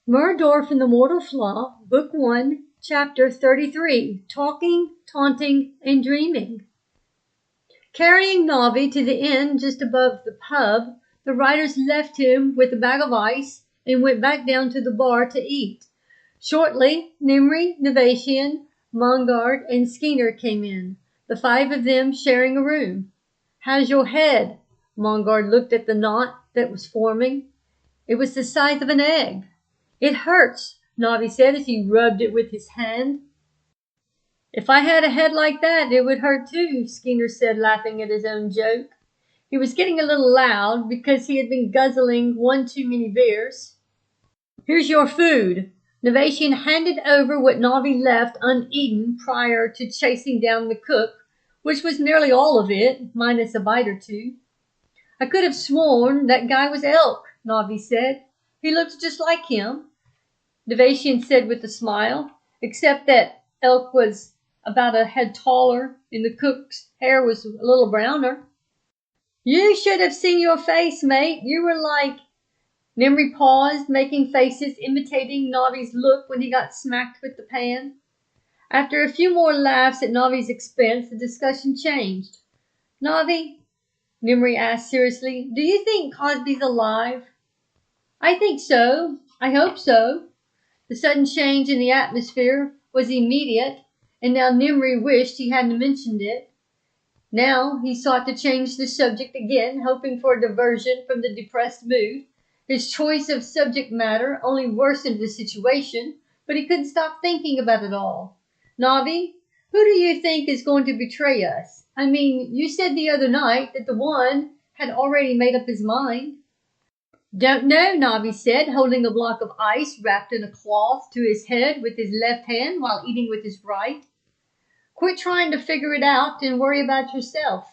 Murdorf and the Mortal Flaw, Book 1, Chapter 33, Talking, Taunting, and Dreaming. Carrying Navi to the inn just above the pub, the riders left him with a bag of ice and went back down to the bar to eat. Shortly, Nimri, Nuvatian, Mongard, and Skeener came in, the five of them sharing a room. "How's your head?" Mongard looked at the knot that was forming. It was the size of an egg. "It hurts," Navi said as he rubbed it with his hand. "If I had a head like that, it would hurt too," Skeener said, laughing at his own joke. He was getting a little loud because he had been guzzling one too many beers. "Here's your food." Nuvatian handed over what Navi left uneaten prior to chasing down the cook, which was nearly all of it, minus a bite or two. "I could have sworn that guy was Elk," Navi said. "He looks just like him," Nuvatian said with a smile, except that Elk was about a head taller and the cook's hair was a little browner. "You should have seen your face, mate. You were like—" Nimri paused, making faces imitating Navi's look when he got smacked with the pan. After a few more laughs at Navi's expense, the discussion changed. "Navi," Nimri asked seriously, "do you think Cosby's alive?" "I think so. I hope so." The sudden change in the atmosphere was immediate, and now Nimri wished he hadn't mentioned it. Now he sought to change the subject again, hoping for a diversion from the depressed mood. His choice of subject matter only worsened the situation, but he couldn't stop thinking about it all. "Navi, who do you think is going to betray us? I mean, you said the other night that the one had already made up his mind." "Don't know," Navi said, holding a block of ice wrapped in a cloth to his head with his left hand while eating with his right. "Quit trying to figure it out and worry about yourself."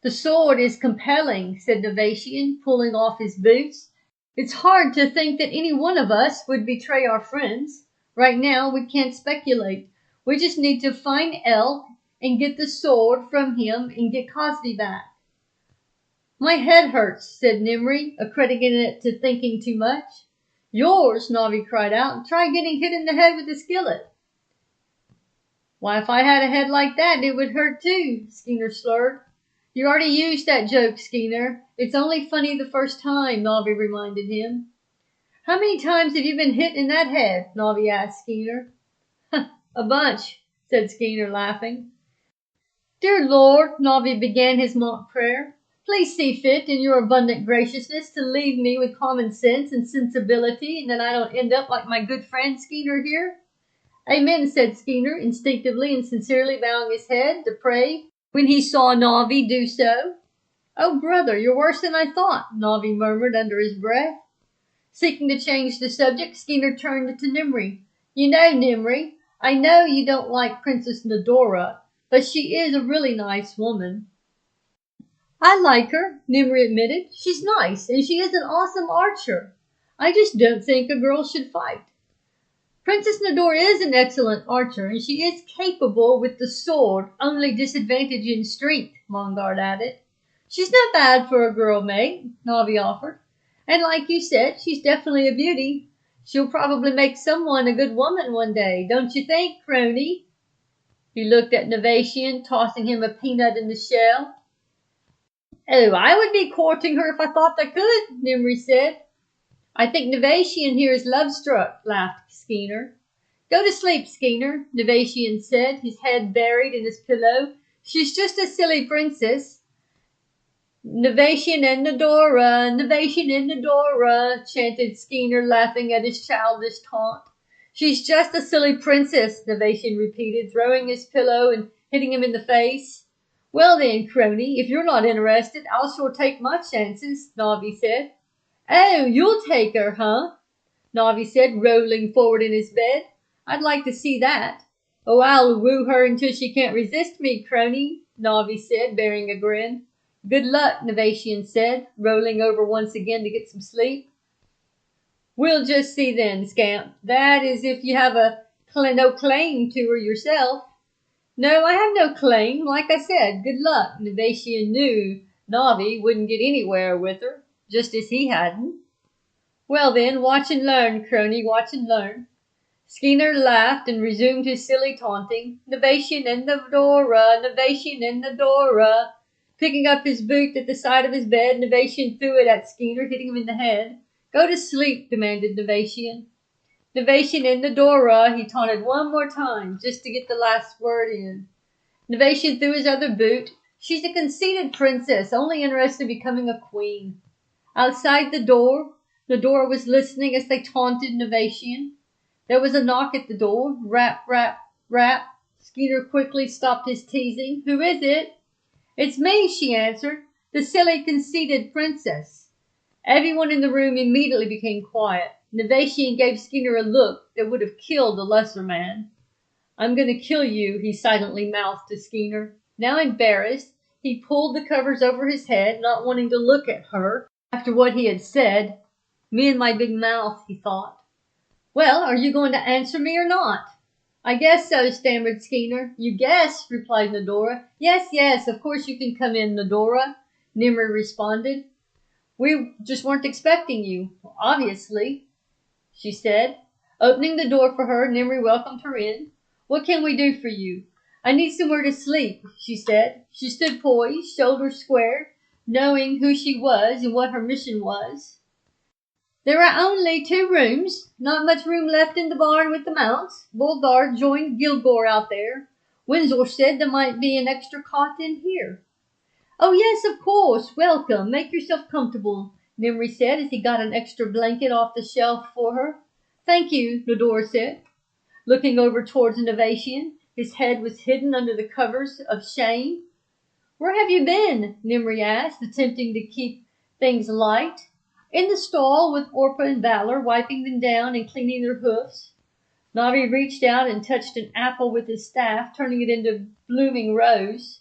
"The sword is compelling," said Nuvatian, pulling off his boots. "It's hard to think that any one of us would betray our friends. Right now, we can't speculate. We just need to find Elk and get the sword from him and get Cosby back." "My head hurts," said Nimri, accrediting it to thinking too much. "Yours," Navi cried out. "Try getting hit in the head with a skillet." "Why, if I had a head like that, it would hurt too," Skeener slurred. "You already used that joke, Skeener. It's only funny the first time," Navi reminded him. "How many times have you been hit in that head?" Navi asked Skeener. "A bunch," said Skeener, laughing. "Dear Lord," Navi began his mock prayer, "please see fit in your abundant graciousness to leave me with common sense and sensibility and that I don't end up like my good friend Skeener here." "Amen," said Skeener, instinctively and sincerely bowing his head to pray when he saw Navi do so. "Oh, brother, you're worse than I thought," Navi murmured under his breath. Seeking to change the subject, Skeener turned to Nimri. "You know, Nimri, I know you don't like Princess Nadora, but she is a really nice woman." "I like her," Nimri admitted. "She's nice, and she is an awesome archer. I just don't think a girl should fight." "Princess Nadora is an excellent archer, and she is capable with the sword, only disadvantage in strength," Mongard added. "She's not bad for a girl, mate," Navi offered. "And like you said, she's definitely a beauty. She'll probably make someone a good woman one day, don't you think, crony?" He looked at Nuvatian, tossing him a peanut in the shell. "Oh, I would be courting her if I thought I could," Nimri said. "I think Nuvatian here is love-struck," laughed Skeener. "Go to sleep, Skeener," Nuvatian said, his head buried in his pillow. "She's just a silly princess." "Nuvatian and Nadora, Nuvatian and Nadora," chanted Skeener, laughing at his childish taunt. "She's just a silly princess," Nuvatian repeated, throwing his pillow and hitting him in the face. "Well then, crony, if you're not interested, I'll sure take my chances," Navi said. "Oh, you'll take her, huh?" Navi said, rolling forward in his bed. "I'd like to see that." "Oh, I'll woo her until she can't resist me, crony," Navi said, bearing a grin. "Good luck," Nuvatian said, rolling over once again to get some sleep. "We'll just see then, scamp. That is if you have no claim to her yourself." "No, I have no claim. Like I said, good luck." Nuvatian knew Navi wouldn't get anywhere with her, just as he hadn't. Well then, watch and learn, crony, watch and learn. Skinner laughed and resumed his silly taunting. Nuvatian and Nadora, Nuvatian and Nadora. Picking up his boot at the side of his bed, Nuvatian threw it at Skinner, hitting him in the head. Go to sleep, demanded Nuvatian. Nuvatian and Nadora, he taunted one more time, just to get the last word in. Nuvatian threw his other boot. She's a conceited princess, only interested in becoming a queen. Outside the door, Nadora was listening as they taunted Nuvatian. There was a knock at the door. Rap, rap, rap. Skeeter quickly stopped his teasing. Who is it? It's me, she answered. The silly, conceited princess. Everyone in the room immediately became quiet. Nuvatian gave Skeeter a look that would have killed a lesser man. I'm going to kill you, he silently mouthed to Skeeter. Now embarrassed, he pulled the covers over his head, not wanting to look at her after what he had said. Me and my big mouth, he thought. Well, are you going to answer me or not? I guess so, stammered Skeeter. You guess, replied Nadora. Yes, yes, of course you can come in, Nadora, Nimri responded. We just weren't expecting you, obviously, she said. Opening the door for her, Nimri welcomed her in. What can we do for you? I need somewhere to sleep, she said. She stood poised, shoulders squared, knowing who she was and what her mission was. There are only 2 rooms. Not much room left in the barn with the mounts. Bulgard joined Gilgore out there. Windsor said there might be an extra cot in here. Oh, yes, of course. Welcome. Make yourself comfortable, Nimri said as he got an extra blanket off the shelf for her. Thank you, Nadora said. Looking over towards Nuvatian, his head was hidden under the covers of shame. Where have you been? Nimri asked, attempting to keep things light. In the stall with Orpa and Valor, wiping them down and cleaning their hoofs. Navi reached out and touched an apple with his staff, turning it into blooming rose.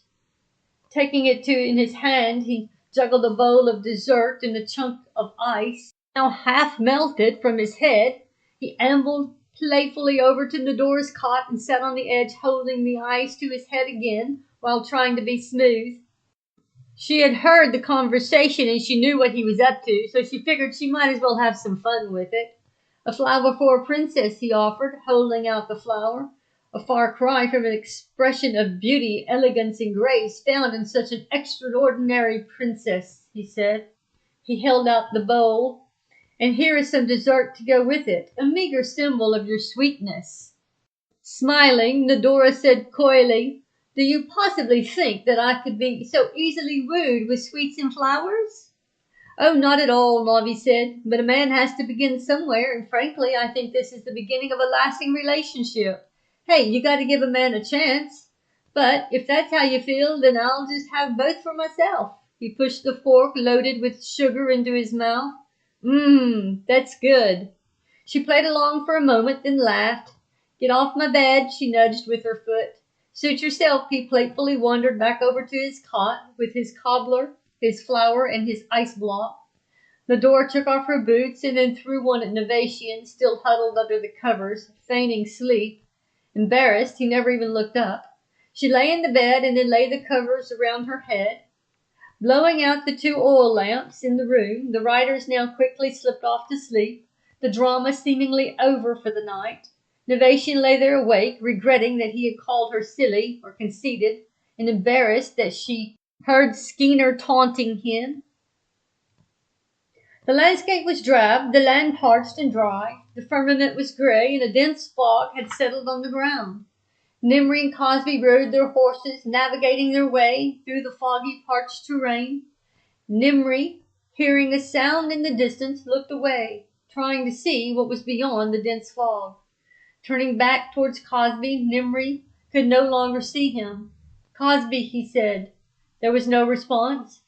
Taking it in his hand, he juggled a bowl of dessert and a chunk of ice, now half melted from his head. He ambled playfully over to Nadora's cot and sat on the edge, holding the ice to his head again while trying to be smooth. She had heard the conversation and she knew what he was up to, so she figured she might as well have some fun with it. A flower for a princess, he offered, holding out the flower. A far cry from an expression of beauty, elegance, and grace found in such an extraordinary princess, he said. He held out the bowl. And here is some dessert to go with it, a meager symbol of your sweetness. Smiling, Nadora said coyly, do you possibly think that I could be so easily wooed with sweets and flowers? Oh, not at all, Navi said, but a man has to begin somewhere, and frankly, I think this is the beginning of a lasting relationship. Hey, you got to give a man a chance. But if that's how you feel, then I'll just have both for myself. He pushed the fork loaded with sugar into his mouth. That's good. She played along for a moment, then laughed. Get off my bed, she nudged with her foot. Suit yourself, he playfully wandered back over to his cot with his cobbler, his flour, and his ice block. Nadora took off her boots and then threw one at Nuvatian, still huddled under the covers, feigning sleep. Embarrassed, he never even looked up. She lay in the bed and then laid the covers around her head. Blowing out the 2 oil lamps in the room, the riders now quickly slipped off to sleep, the drama seemingly over for the night. Nuvatian lay there awake, regretting that he had called her silly or conceited, and embarrassed that she heard Skeeter taunting him. The landscape was drab, the land parched and dry, the firmament was gray, and a dense fog had settled on the ground. Nimri and Cosby rode their horses, navigating their way through the foggy, parched terrain. Nimri, hearing a sound in the distance, looked away, trying to see what was beyond the dense fog. Turning back towards Cosby, Nimri could no longer see him. Cosby, he said. There was no response.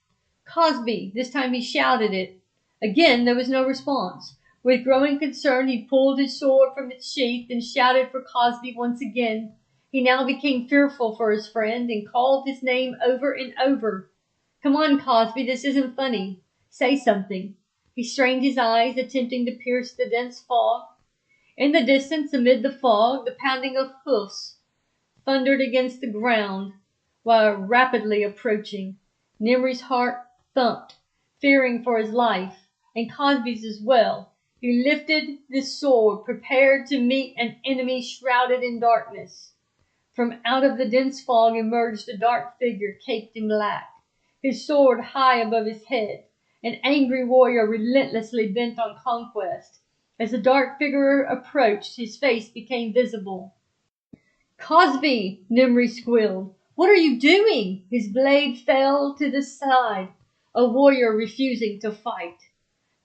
Cosby, this time he shouted it. Again there was no response. With growing concern, he pulled his sword from its sheath and shouted for Cosby once again. He now became fearful for his friend and called his name over and over. Come on, Cosby, this isn't funny. Say something. He strained his eyes, attempting to pierce the dense fog. In the distance, amid the fog, the pounding of hoofs thundered against the ground while rapidly approaching. Nimri's heart thumped, fearing for his life, and Cosby's as well. He lifted the sword, prepared to meet an enemy shrouded in darkness. From out of the dense fog emerged a dark figure caked in black, his sword high above his head, an angry warrior relentlessly bent on conquest. As the dark figure approached, his face became visible. "Cosby!" Nimri squealed. "What are you doing?" His blade fell to the side, a warrior refusing to fight.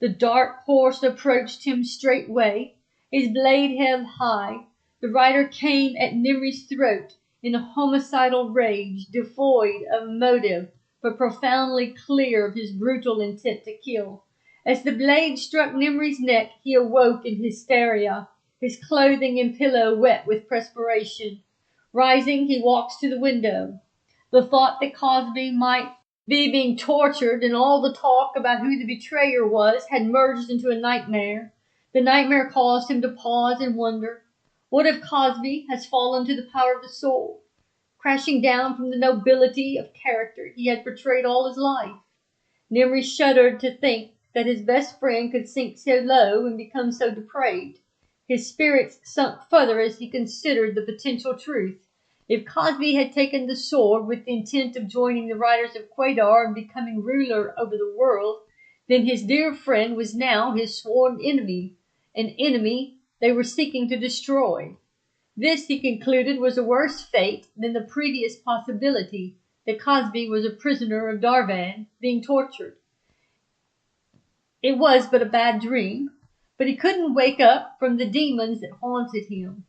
The dark horse approached him straightway, his blade held high. The rider came at Nimri's throat in a homicidal rage, devoid of motive, but profoundly clear of his brutal intent to kill. As the blade struck Nimri's neck, he awoke in hysteria, his clothing and pillow wet with perspiration. Rising, he walks to the window. The thought that Cosby might be being tortured and all the talk about who the betrayer was had merged into a nightmare. The nightmare caused him to pause and wonder, what if Cosby has fallen to the power of the sword, crashing down from the nobility of character he had portrayed all his life? Nimri shuddered to think that his best friend could sink so low and become so depraved. His spirits sunk further as he considered the potential truth. If Cosby had taken the sword with the intent of joining the riders of Quadar and becoming ruler over the world, then his dear friend was now his sworn enemy, an enemy they were seeking to destroy. This, he concluded, was a worse fate than the previous possibility that Cosby was a prisoner of Darvan, being tortured. It was but a bad dream, but he couldn't wake up from the demons that haunted him.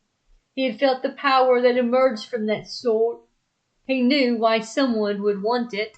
He had felt the power that emerged from that sword. He knew why someone would want it.